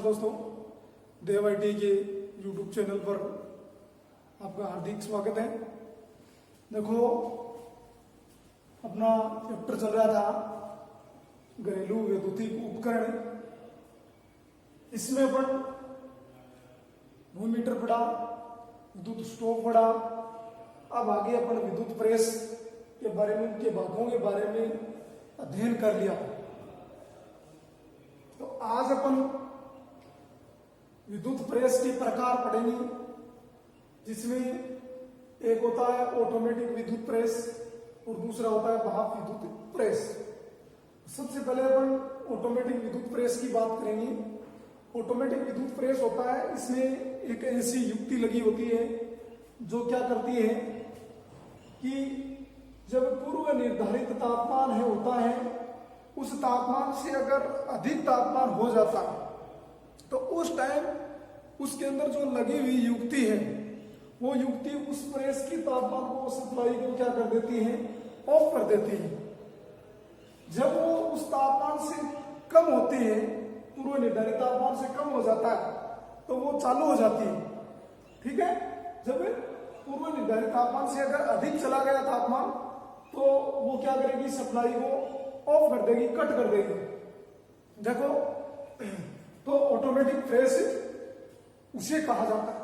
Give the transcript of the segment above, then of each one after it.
दोस्तों, देव आईटी के YouTube channel पर आपका हार्दिक स्वागत है। देखो, अपना चैप्टर चल रहा था घरेलू वैद्युतिक उपकरण। इसमें अपन वोल्टमीटर पढ़ा, विद्युत स्टोव पढ़ा। अब आगे अपन विद्युत प्रेस के बारे में, उनके भागों के बारे में अध्ययन कर लिया। तो आज अपन विद्युत प्रेस के प्रकार पढ़ेंगे, जिसमें एक होता है ऑटोमेटिक विद्युत प्रेस और दूसरा होता है भाप विद्युत प्रेस। सबसे पहले अपन ऑटोमेटिक विद्युत प्रेस की बात करेंगे। ऑटोमेटिक विद्युत प्रेस होता है, इसमें एक ऐसी युक्ति लगी होती है जो क्या करती है कि जब पूर्व निर्धारित तापमान होता है, उस तापमान से अगर अधिक तापमान हो जाता है तो उस टाइम उसके अंदर जो लगी हुई युक्ति है, वो युक्ति उस प्रेस की तापमान को, सप्लाई को क्या कर देती है, ऑफ कर देती है। जब वो उस तापमान से कम होती है, पूर्व निर्धारित तापमान से कम हो जाता है, तो वो चालू हो जाती है। ठीक है, जब पूर्व निर्धारित तापमान से अगर अधिक चला गया तापमान, तो वो क्या करेगी, सप्लाई को ऑफ कर देगी, कट कर देगी। देखो, तो ऑटोमेटिक प्रेस उसे कहा जाता है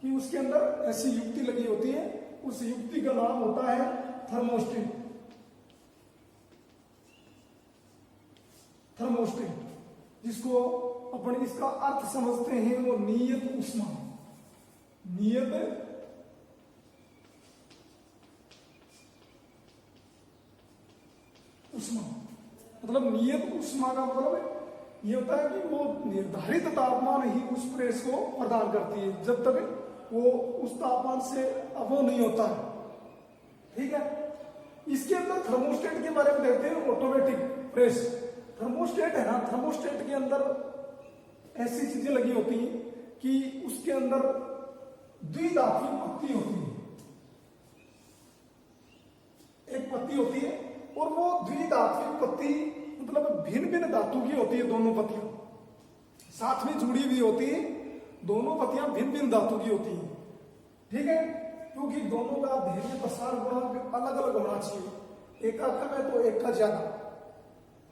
कि उसके अंदर ऐसी युक्ति लगी होती है। उस युक्ति का नाम होता है थर्मोस्टेट। थर्मोस्टेट, जिसको अपन इसका अर्थ समझते हैं वो नियत ऊष्मा। नियत ऊष्मा मतलब नियत ऊष्मा का मतलब ये होता है कि वो निर्धारित तापमान ही उस प्रेस को प्रदान करती है, जब तक वो उस तापमान से अबव नहीं होता है। ठीक है, इसके अंदर थर्मोस्टेट के बारे में देखते हैं। ऑटोमेटिक प्रेस थर्मोस्टेट है ना, थर्मोस्टेट के अंदर ऐसी चीजें लगी होती हैं कि उसके अंदर द्विधात्विक पत्ती होती है। एक पत्ती होती है और वो द्विधात्विक पत्ती मतलब भिन्न भिन्न धातु की होती है। दोनों पत्तियां साथ में जुड़ी हुई होती है, दोनों पत्तियां भिन्न भिन्न धातु की होती है। ठीक है, क्योंकि दोनों का धैर्य प्रसार गुणांक अलग अलग होना चाहिए, एक का कम है तो एक का ज्यादा।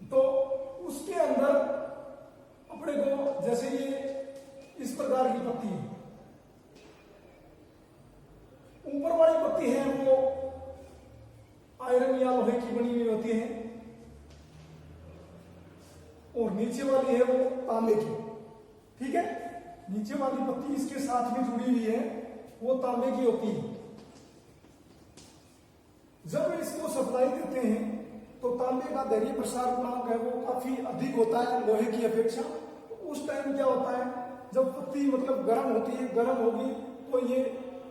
तो उसके अंदर अपने को, जैसे ये इस प्रकार की पत्ती है, ऊपर वाली पत्ती है वो आयरन या लोहे की बनी हुई होती है, और नीचे वाली है वो तांबे की। ठीक है, नीचे वाली पत्ती इसके साथ में जुड़ी हुई है, वो तांबे की होती है। जब इसको सप्लाई देते हैं तो तांबे का धैर्य प्रसार गुणांक है वो काफी अधिक होता है लोहे की अपेक्षा। तो उस टाइम क्या होता है, जब पत्ती मतलब गर्म होती है, गर्म होगी तो ये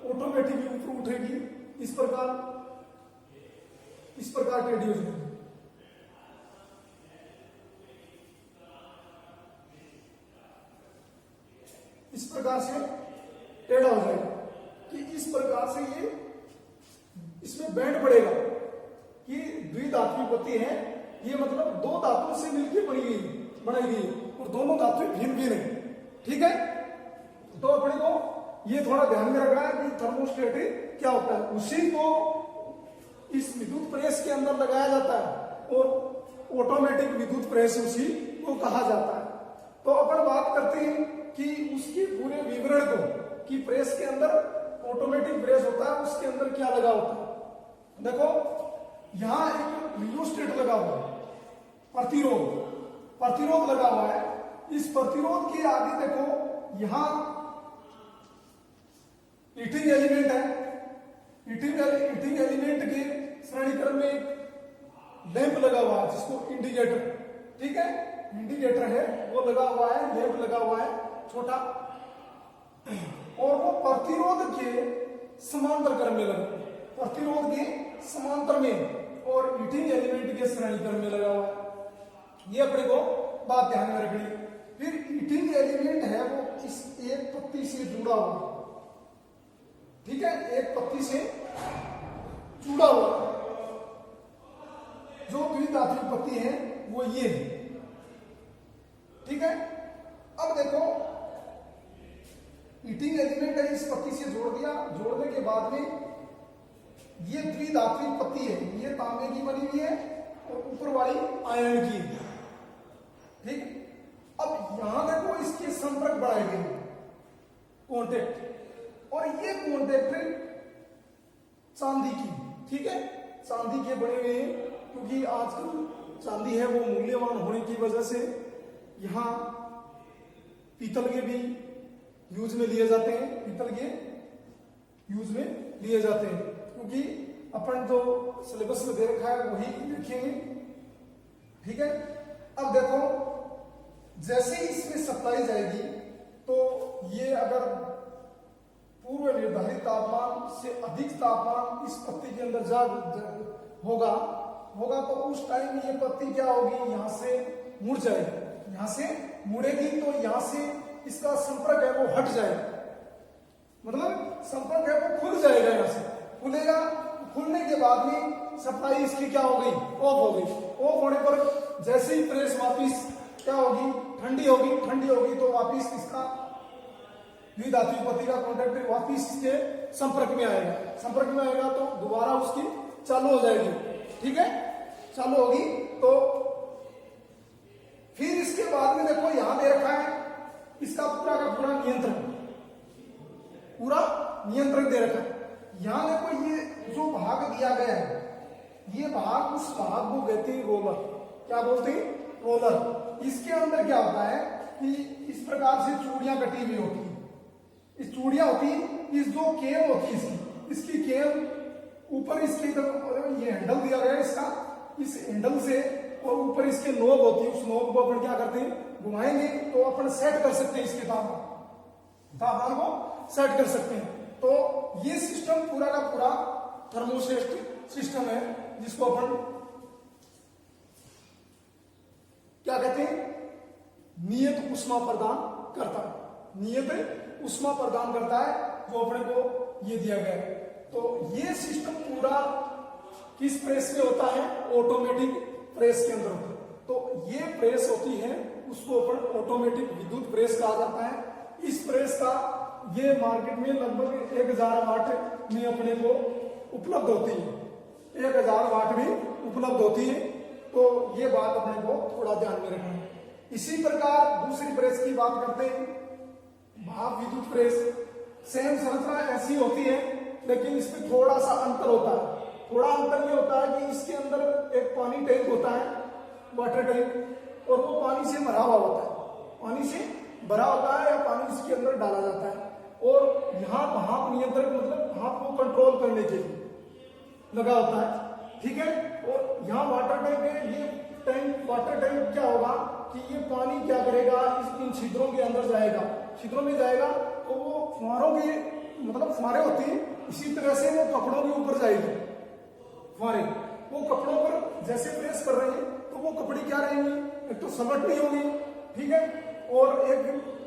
ऑटोमेटिकली ऊपर उठेगी, इस प्रकार टेढ़ी हो जाएगी। इस प्रकार से टेढ़ा हो जाएगा कि इस प्रकार से ये इसमें बैंड पड़ेगा कि द्विधात्विक पत्ती है, ये मतलब दो धातुओं से मिलकर बनाई गई और दोनों धातुएं भिन्न भिन्न है। ठीक है, तो अपने को ये थोड़ा ध्यान में रखना है कि थर्मोस्टेट क्या होता है। उसी को इस विद्युत प्रेस के अंदर लगाया जाता है और ऑटोमेटिक विद्युत प्रेस उसी को कहा जाता है। तो अपन बात करते हैं कि उसके पूरे विवरण को, कि प्रेस के अंदर ऑटोमेटिक प्रेस होता है, उसके अंदर क्या लगा होता है। देखो, यहां एक रियोस्टेट लगा हुआ है, प्रतिरोध लगा हुआ है। इस प्रतिरोध के आगे देखो, यहां हीटिंग एलिमेंट है। हीटिंग एलिमेंट के श्रेणी क्रम में एक लैंप लगा हुआ है, जिसको इंडिकेटर, ठीक है, इंडिकेटर है वो लगा हुआ है, लैंप लगा हुआ है छोटा, और वो प्रतिरोध के समांतर क्रम में लगा, प्रतिरोध के समांतर में, और हीटिंग एलिमेंट के श्रेणी क्रम में लगा हुआ है। ये अपने को बात ध्यान में रखनी। फिर हीटिंग एलिमेंट है वो इस एक पत्ती से जुड़ा हुआ, ठीक है, एक पत्ती से जुड़ा हुआ जो द्विधात्विक पत्ती है वो ये है। ठीक है, अब देखो जोड़ दिया। जोड़ने के बाद में ये द्विधात्विक पत्ती है, ये तांबे की बनी हुई है और ऊपर वाली आयरन की, ठीक। अब यहां देखो इसके संपर्क बढ़ाए गए कॉन्टेक्ट, और ये कॉन्टेक्ट चांदी की, ठीक है, चांदी के बने हुए हैं, क्योंकि आजकल चांदी है वो मूल्यवान होने की वजह से यहां पीतल के भी यूज में लिए जाते हैं, पीतल के यूज में लिए जाते हैं, क्योंकि अपन जो सिलेबस में दे रखा है वही लिखेंगे, ठीक है। अब देखो जैसे ही इसमें सप्लाई जाएगी तो ये अगर पूर्व निर्धारित तापमान से अधिक तापमान इस पत्ती के अंदर होगा तो उस टाइम ये पत्ती क्या होगी, यहां से मुड़ जाएगी, यहां से मुड़ेगी तो यहां से इसका संपर्क है वो हट जाएगा, मतलब संपर्क है वो खुल जाएगा, यहां से खुलेगा। खुलने के बाद में सप्लाई इसकी क्या हो गई, ऑफ हो गई। ऑफ होने पर जैसे ही प्रेस वापिस क्या होगी, ठंडी होगी तो वापिस इसका द्विधात्विक पत्ती का कॉन्टेक्ट वापिस इसके संपर्क में आएगा तो दोबारा उसकी चालू हो जाएगी, ठीक है, चालू होगी। तो फिर इसके बाद में देखो यहां दे रखा है इसका पूरा का पूरा नियंत्रण दे रखा है। यहां देखो ये जो भाग दिया गया है, ये भाग उस भाग को कहते हैं रोलर, क्या बोलते हैं, रोलर। इसके अंदर क्या होता है कि इस प्रकार से चूड़ियां कटी हुई होती है, इस चूड़ियां होती है, इस जो केव होती है इसकी केव ऊपर इसके ये हैंडल दिया गया है इसका, इस हैंडल से और ऊपर इसके नोब होती है, उस नोब को अपन क्या करते हैं, घुमाएंगे तो अपन सेट कर सकते हैं, इसके तापमान को सेट कर सकते हैं। तो ये सिस्टम पूरा का पूरा थर्मोस्टेट सिस्टम है, जिसको अपन क्या कहते हैं, नियत ऊष्मा प्रदान करता है, नियत ऊष्मा प्रदान करता है, जो अपने को ये दिया गया है। तो ये सिस्टम पूरा किस प्रेस में होता है, ऑटोमेटिक प्रेस के अंदर होता है। तो ये प्रेस होती है उसको अपन ऑटोमेटिक विद्युत प्रेस कहा जाता है। इस प्रेस का ये मार्केट में लगभग 1000 वाट में अपने को उपलब्ध होती है, 1000 वाट में उपलब्ध होती है। तो ये बात अपने को थोड़ा ध्यान में रखना है। इसी प्रकार दूसरी प्रेस की बात करते हैं, भाप विद्युत प्रेस। सेम संरचना ऐसी होती है, लेकिन इसमें थोड़ा सा अंतर होता है। थोड़ा अंतर ये होता है कि इसके अंदर एक पानी टैंक होता है, वाटर टैंक, और वो पानी से भरा हुआ होता है, पानी से भरा होता है या पानी इसके अंदर डाला जाता है। और यहाँ भाप नियंत्रक मतलब भाप को कंट्रोल करने के लिए लगा होता है, ठीक है। और यहाँ वाटर टैंक है, ये टैंक वाटर टैंक क्या होगा कि ये पानी क्या करेगा, इन छिद्रों के अंदर जाएगा, छिद्रों में जाएगा तो वो फुहारों के मतलब फुहारे होती है, इसी तरह से वो कपड़ों के ऊपर जाएगी फुहारे। वो कपड़ों पर जैसे प्रेस कर रहे हैं तो वो कपड़े क्या रहेंगे, एक तो सलट नहीं होगी, ठीक है, और एक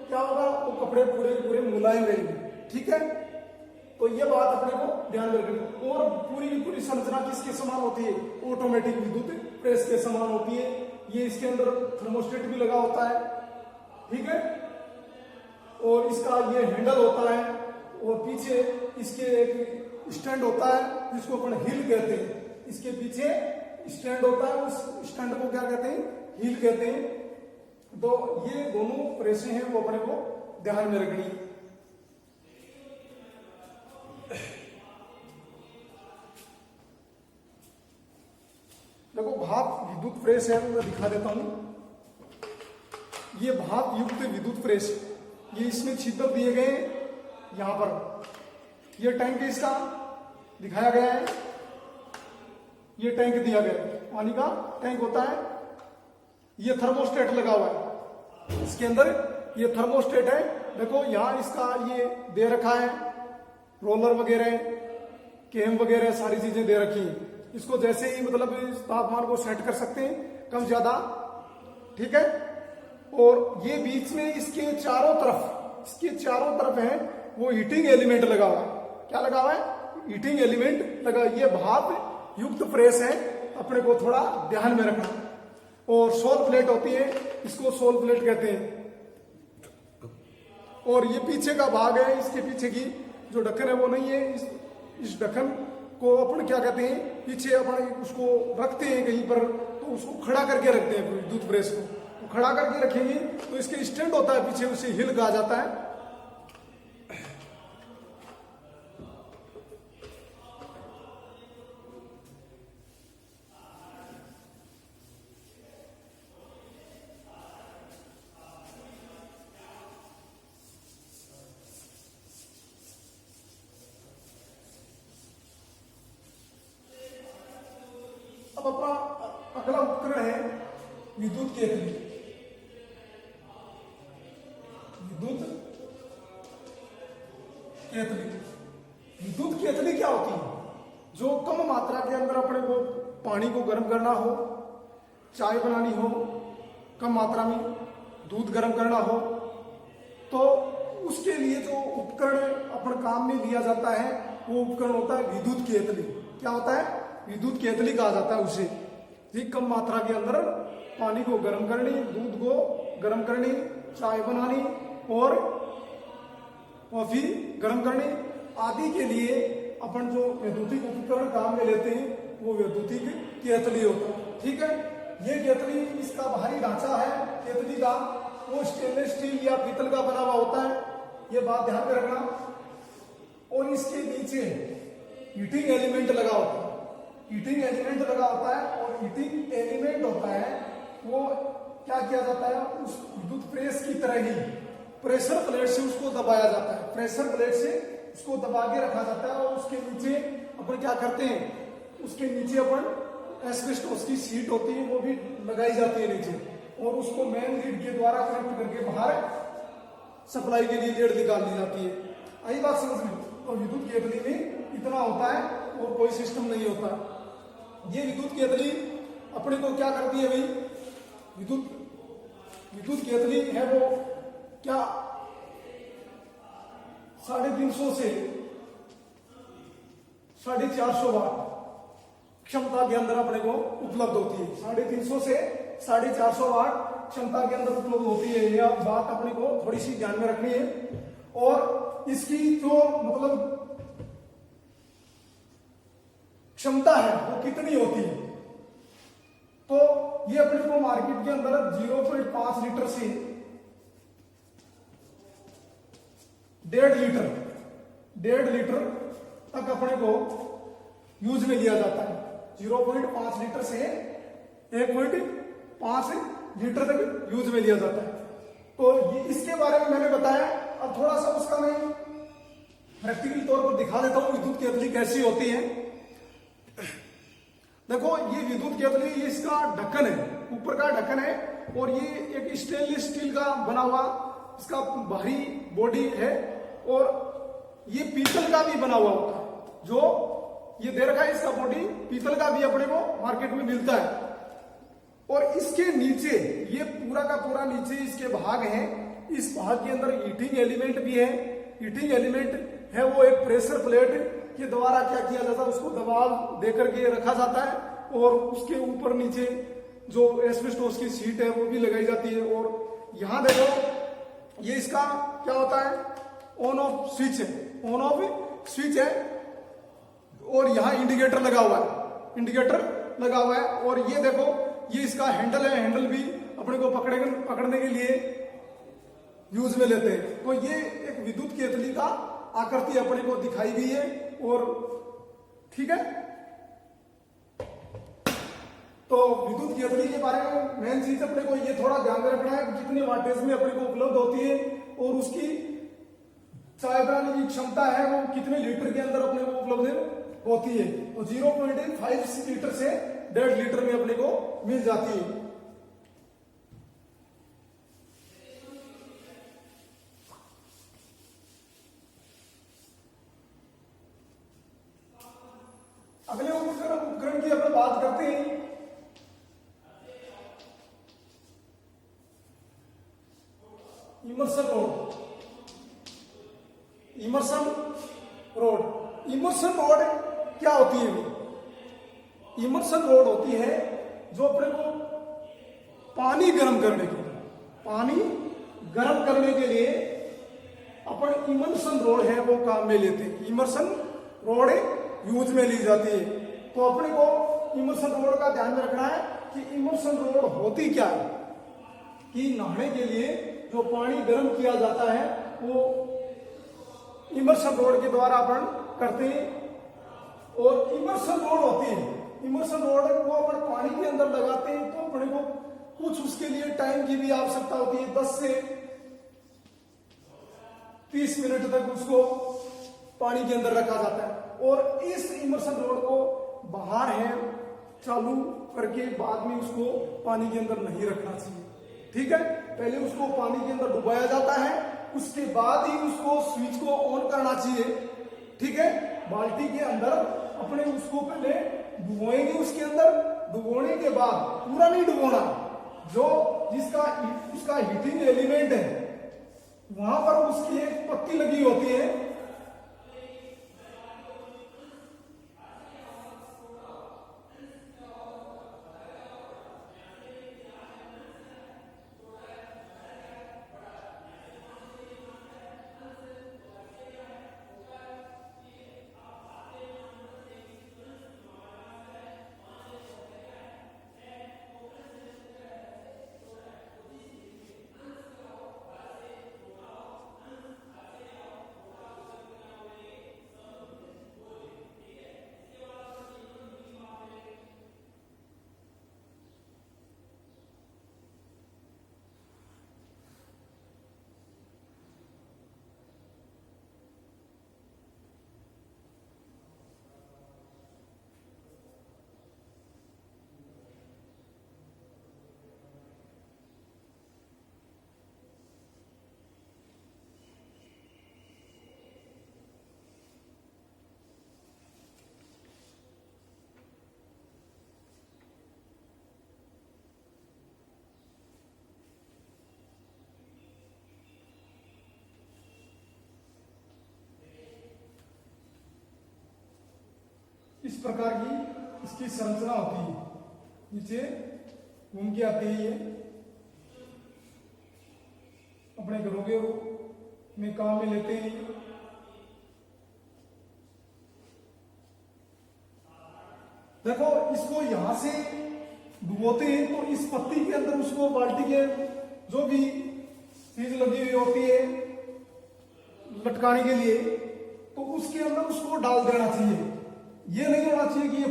क्या होगा, वो कपड़े पूरे मुलायम रहेंगे, ठीक है। तो ये बात अपने को ध्यान में रखनी। और पूरी की पूरी संरचना किसके समान होती है, ऑटोमेटिक विद्युत प्रेस के समान होती है। ये इसके अंदर थर्मोस्टेट भी लगा होता है, ठीक है, और इसका ये हैंडल होता है, और पीछे इसके एक स्टैंड होता है जिसको अपन हिल कहते हैं। इसके पीछे स्टैंड होता है, उस स्टैंड को क्या कहते हैं, हिल कहते हैं। तो ये दोनों प्रेसें हैं वो अपने को ध्यान में रखनी। देखो भाप विद्युत प्रेस है, मैं दिखा देता हूं। ये भाप युक्त विद्युत प्रेस, ये इसमें छिद्र दिए गए यहां पर, ये टैंक इसका दिखाया गया है, ये टैंक दिया गया है, पानी का टैंक होता है। ये थर्मोस्टेट लगा हुआ है इसके अंदर, ये थर्मोस्टेट है। देखो यहां इसका ये दे रखा है, रोलर वगैरह, केम वगैरह सारी चीजें दे रखी हैं। इसको जैसे ही मतलब इस तापमान को सेट कर सकते हैं, कम ज्यादा, ठीक है। और ये बीच में इसके चारों तरफ है वो हीटिंग एलिमेंट लगा हुआ है। क्या लगा हुआ है, हीटिंग एलिमेंट लगा। ये भाप युक्त प्रेस है, अपने को थोड़ा ध्यान में रखना। और सोल प्लेट होती है, इसको सोल प्लेट कहते हैं। और ये पीछे का भाग है, इसके पीछे की जो ढक्कन है वो नहीं है। इस ढक्कन को अपन क्या कहते हैं, पीछे अपन उसको रखते हैं कहीं पर, तो उसको खड़ा करके रखते हैं विद्युत प्रेस को। तो खड़ा करके रखेंगे तो इसके स्टैंड होता है पीछे, उसे हिल कहा जाता है। अब अपना अगला उपकरण है विद्युत केतली। विद्युत केतली, विद्युत केतली क्या होती है? जो कम मात्रा के अंदर अपने को पानी को गर्म करना हो, चाय बनानी हो, कम मात्रा में दूध गर्म करना हो, तो उसके लिए जो उपकरण अपन काम में लिया जाता है वो उपकरण होता है विद्युत केतली। क्या होता है? विद्युत केतली कहा जाता है उसे। जी, कम मात्रा के अंदर पानी को गर्म करनी, दूध को गर्म करनी, चाय बनानी और कॉफी गर्म करनी आदि के लिए अपन जो वैद्युतिक उपकरण काम में लेते हैं वो वैद्युतिक केतली होता है। ठीक है, ये केतली, इसका बाहरी ढांचा है केतली का, वो स्टेनलेस स्टील या पीतल का बना हुआ होता है, ये बात ध्यान में रखना। और इसके नीचे हीटिंग एलिमेंट लगा होता है। हीटिंग एलिमेंट लगा होता है और हीटिंग एलिमेंट होता है वो क्या किया जाता है, उस विद्युत प्रेस की तरह ही प्रेशर प्लेट से उसको दबाया जाता है। प्रेशर प्लेट से उसको दबा के रखा जाता है और उसके नीचे अपन क्या करते हैं, उसके नीचे अपन एस्बेस्टोस की सीट होती है वो भी लगाई जाती है नीचे, और उसको मेन लीड के द्वारा कनेक्ट करके बाहर सप्लाई के लिए लीड निकाल दी जाती है। आई बात समझ में? तो विद्युत केतली में इतना होता है और कोई सिस्टम नहीं होता। ये विद्युत केतली अपने को क्या करती है भाई? विद्युत केतली है वो क्या 350 से 450 वाट क्षमता के अंदर अपने को उपलब्ध होती है। 350 से 450 वाट क्षमता के अंदर उपलब्ध होती है। यह बात अपने को थोड़ी सी ध्यान में रखनी है। और इसकी जो मतलब क्षमता है वो कितनी होती है, तो ये अपने को मार्केट के अंदर 0.5 लीटर से 1.5 लीटर तक अपने को यूज में लिया जाता है। 0.5 लीटर से 1.5 लीटर तक यूज में लिया जाता है। तो ये इसके बारे में मैंने बताया। अब थोड़ा सा उसका मैं प्रैक्टिकल तौर पर दिखा देता हूं विद्युत केतली कैसी होती है। देखो, ये विद्युत केतली, ये इसका ढक्कन है, ऊपर का ढक्कन है, और ये एक स्टेनलेस स्टील का बना हुआ इसका बाहरी बॉडी है, और ये पीतल का भी बना हुआ होता है। जो ये दे रखा है इसका बॉडी पीतल का भी अपने को मार्केट में मिलता है। और इसके नीचे ये पूरा का पूरा नीचे इसके भाग हैं। इस भाग के अंदर हीटिंग एलिमेंट भी है। हीटिंग एलिमेंट है वो एक प्रेशर प्लेट के द्वारा क्या किया जाता है, उसको दबाव देकर के रखा जाता है, और उसके ऊपर नीचे जो एस्बेस्टोस की सीट है वो भी लगाई जाती है। और यहां देखो, ये इसका क्या होता है, ऑन ऑफ स्विच है, ऑन ऑफ स्विच है, और यहां इंडिकेटर लगा हुआ है, और ये देखो, ये इसका हैंडल है, हैंडल भी अपने को पकड़ने के लिए यूज में लेते हैं। तो ये एक विद्युत केतली का आकृति अपने को दिखाई गई है। और ठीक है, तो विद्युत केतली के बारे में मेन चीज अपने को ये थोड़ा ध्यान में रखना है कि कितने वाटेज में अपने को उपलब्ध होती है, और उसकी चाय बनाने की क्षमता है वो कितने लीटर के अंदर अपने को उपलब्ध होती है। तो 0.5 लीटर से 1.5 लीटर में अपने को मिल जाती है। अगले उपकरण की अपन बात करते हैं। इमर्सन रोड क्या होती है? इमर्सन रोड होती है जो अपने को पानी गर्म करने के लिए अपन इमल्सन रोड है वो काम में लेते हैं, इमल्सन रोड यूज में ली जाती है। तो अपने को इमल्सन रोड का ध्यान में रखना है कि इमल्सन रोड होती क्या है, कि नहाने के लिए जो पानी गर्म किया जाता है वो इमर्शन रोड के द्वारा अपन करते हैं। और इमर्शन रोड होती है, इमर्शन रोड को अपन पानी के अंदर लगाते हैं तो अपने को कुछ उसके लिए टाइम की भी आवश्यकता होती है, 10 से 30 मिनट तक उसको पानी के अंदर रखा जाता है। और इस इमर्शन रोड को बाहर है चालू करके बाद में उसको पानी के अंदर नहीं रखना चाहिए, ठीक है। पहले उसको पानी के अंदर डुबाया जाता है, उसके बाद ही उसको स्विच को ऑन करना चाहिए, ठीक है। बाल्टी के अंदर अपने उसको पहले डुबोएंगे, उसके अंदर डुबोने के बाद पूरा नहीं डुबोना, जो जिसका उसका हीटिंग एलिमेंट है वहां पर उसकी एक पत्ती लगी होती है, इस प्रकार की इसकी संरचना होती है, नीचे घूम के आती है। ये अपने घरों के में काम में लेते हैं। देखो इसको यहां से डुबोते हैं तो इस पत्ती के अंदर उसको बाल्टी के जो भी चीज लगी हुई होती है लटकाने के लिए, तो उसके अंदर उसको डाल देना चाहिए। ये नहीं होना चाहिए कि ये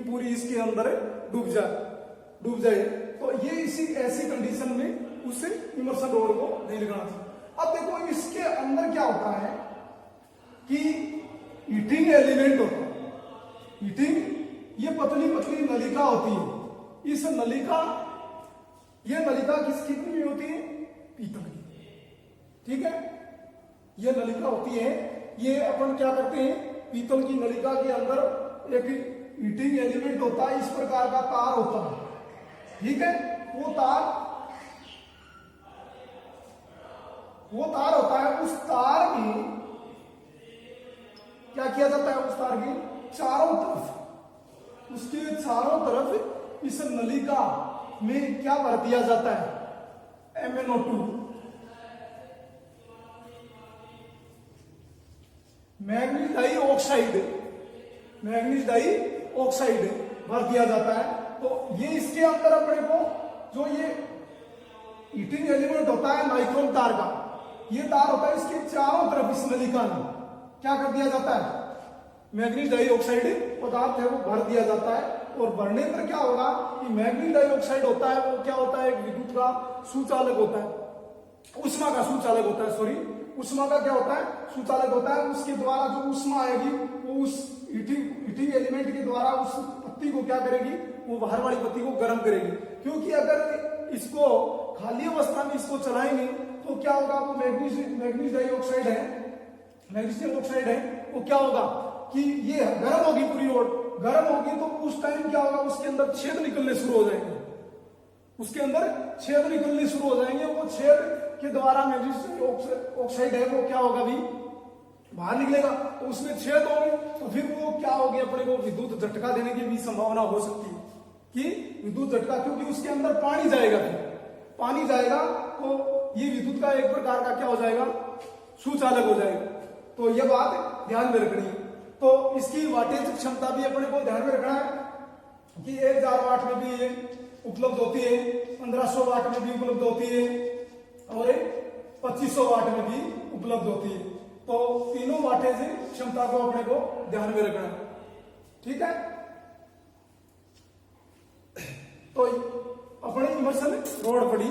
पूरी इसके अंदर डूब जाए। तो ये इसी ऐसी कंडीशन में उसे इमर्शन रोड को नहीं लगाना चाहिए। अब देखो इसके अंदर क्या होता है कि हीटिंग एलिमेंट होता है, हीटिंग ये पतली पतली नलिका होती है। इस नलिका, ये नलिका किसकी बनी होती है? पीतल की, ठीक है। ये नलिका होती है, ये अपन क्या करते हैं, पीतल की नलिका के अंदर एक हीटिंग एलिमेंट होता है, इस प्रकार का तार होता है, ठीक है। वो तार होता है। उस तार में क्या किया जाता है, उस तार की चारों तरफ, उसके चारों तरफ इस नलिका में क्या भर दिया जाता है, MnO2, मैग्नीज डाइऑक्साइड भर दिया जाता है। तो ये इसके अंदर अपने को जो ये हीटिंग एलिमेंट होता है नाइट्रोन तार का, ये तार होता है, इसके चारों तरफ इस नलिका में क्या कर दिया जाता है, मैग्नीज डाइऑक्साइड पदार्थ है वो भर दिया जाता है। और भरने पर क्या होगा कि मैग्नीज डाइऑक्साइड होता है वो क्या होता है, एक विद्युत का सुचालक होता है, उष्मा का सुचालक होता है, सॉरी उष्मा का क्या होता है, सुचालक होता है। उसके द्वारा जो उष्मा आएगी वो उस हीटिंग एलिमेंट के द्वारा उस पत्ती को क्या करेगी, वो बाहर वाली पत्ती को गर्म करेगी। क्योंकि अगर इसको खाली अवस्था में इसको चलाएंगे तो क्या होगा, वो मैग्नीज डाइऑक्साइड है, वो क्या होगा कि ये गर्म होगी, पूरी रोड गर्म होगी। तो उस टाइम क्या होगा, उसके अंदर छेद निकलने शुरू हो जाएंगे, वो छेद के द्वारा मैग्नीज ऑक्साइड है वो क्या होगा भी बाहर निकलेगा। तो उसमें छेद होंगे तो फिर वो क्या होगी, अपने को विद्युत झटका देने की भी संभावना हो सकती है कि विद्युत झटका, क्योंकि उसके अंदर पानी जाएगा तो ये विद्युत का एक प्रकार का क्या हो जाएगा, सुचालक हो जाएगा। तो ये बात ध्यान में रखनी है। तो इसकी वाटेज क्षमता भी अपने को ध्यान में रखना है कि 1000 वाट में भी ये उपलब्ध होती है, 1500 वाट में भी उपलब्ध होती है और 2500 वाट में भी उपलब्ध होती है। तो तीनों वाटेज क्षमता को अपने को ध्यान में रखना है, ठीक है। तो अपनी इमर्शन रोड पड़ी